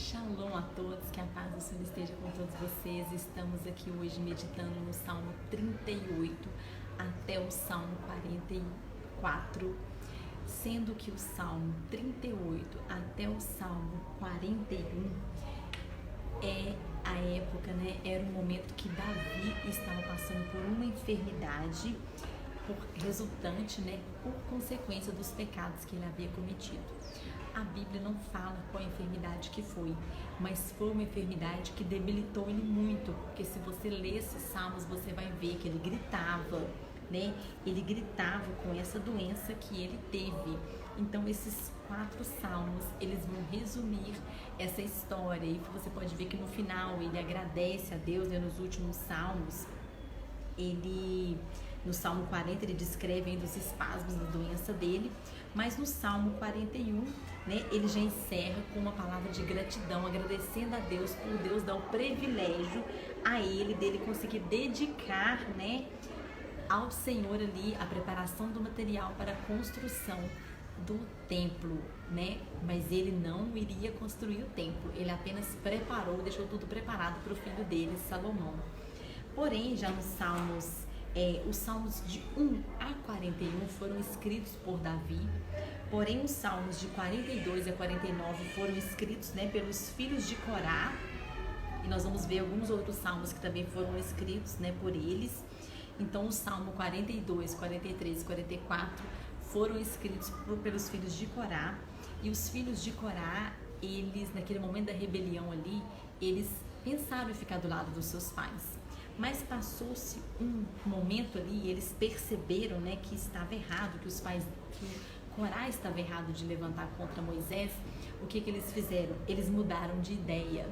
Shalom a todos, que a paz do Senhor esteja com todos vocês. Estamos aqui hoje meditando no Salmo 38 até o Salmo 44, sendo que o Salmo 38 até o Salmo 41 é a época, era o momento que Davi estava passando por uma enfermidade resultante, por consequência dos pecados que ele havia cometido. A Bíblia não fala qual a enfermidade que foi, mas foi uma enfermidade que debilitou ele muito, porque se você ler esses salmos, você vai ver que ele gritava, Ele gritava com essa doença que ele teve. Então, esses 4 salmos, eles vão resumir essa história, e você pode ver que no final ele agradece a Deus, nos últimos salmos, no Salmo 40 ele descreve ainda os espasmos da doença dele, mas no Salmo 41, ele já encerra com uma palavra de gratidão, agradecendo a Deus por Deus dar o privilégio a ele, dele conseguir dedicar, ao Senhor ali a preparação do material para a construção do templo, Mas ele não iria construir o templo, ele apenas preparou, deixou tudo preparado para o filho dele, Salomão. Porém, já nos Salmos, os Salmos de 1 a 41 foram escritos por Davi, porém os Salmos de 42 a 49 foram escritos, pelos filhos de Corá, e nós vamos ver alguns outros salmos que também foram escritos, por eles. Então, o Salmo 42, 43 e 44 foram escritos pelos filhos de Corá, e os filhos de Corá, eles, naquele momento da rebelião ali, eles pensaram em ficar do lado dos seus pais. Mas passou-se um momento ali e eles perceberam, que estava errado, que Corá estava errado de levantar contra Moisés. O que eles fizeram? Eles mudaram de ideia.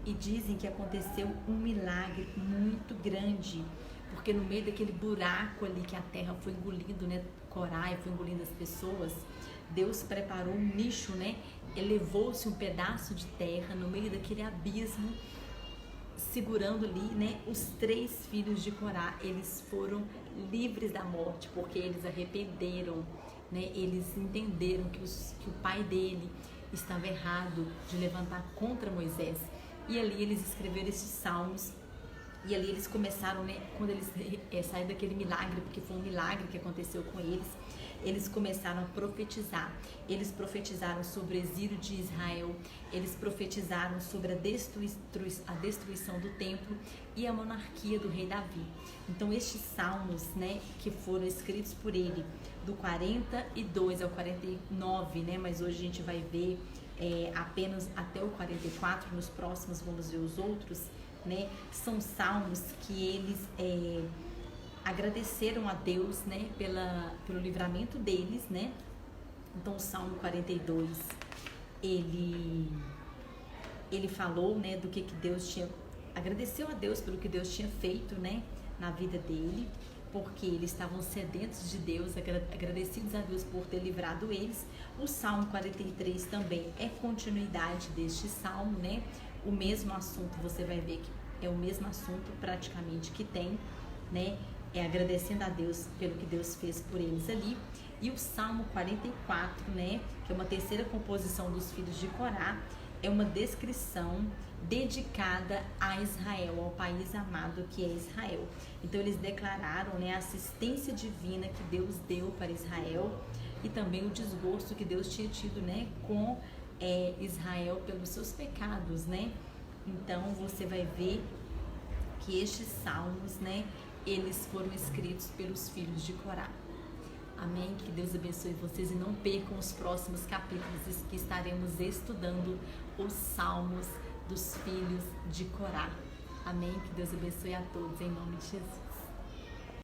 E dizem que aconteceu um milagre muito grande, porque no meio daquele buraco ali que a terra foi engolindo, Corá, e foi engolindo as pessoas, Deus preparou um nicho, elevou-se um pedaço de terra no meio daquele abismo, segurando ali, os 3 filhos de Corá. Eles foram livres da morte, porque eles arrependeram, eles entenderam que o pai dele estava errado de levantar contra Moisés, e ali eles escreveram esses salmos. E ali eles começaram, quando eles saíram daquele milagre, porque foi um milagre que aconteceu com eles começaram a profetizar. Eles profetizaram sobre o exílio de Israel, eles profetizaram sobre a destruição do templo e a monarquia do rei Davi. Então, estes salmos, que foram escritos por ele, do 42 ao 49, mas hoje a gente vai ver apenas até o 44, nos próximos vamos ver os outros, são salmos que eles agradeceram a Deus, pelo livramento deles, Então, o Salmo 42, ele falou, do que Deus tinha, agradeceu a Deus pelo que Deus tinha feito, na vida dele, porque eles estavam sedentos de Deus, agradecidos a Deus por ter livrado eles. O Salmo 43 também é continuidade deste salmo, O mesmo assunto, você vai ver que é o mesmo assunto praticamente que tem, É agradecendo a Deus pelo que Deus fez por eles ali. E o Salmo 44, que é uma terceira composição dos filhos de Corá, é uma descrição dedicada a Israel, ao país amado que é Israel. Então, eles declararam, a assistência divina que Deus deu para Israel, e também o desgosto que Deus tinha tido, com Israel pelos seus pecados, Então, você vai ver que estes salmos, eles foram escritos pelos filhos de Corá. Amém? Que Deus abençoe vocês e não percam os próximos capítulos, que estaremos estudando os salmos dos filhos de Corá. Amém? Que Deus abençoe a todos, em nome de Jesus.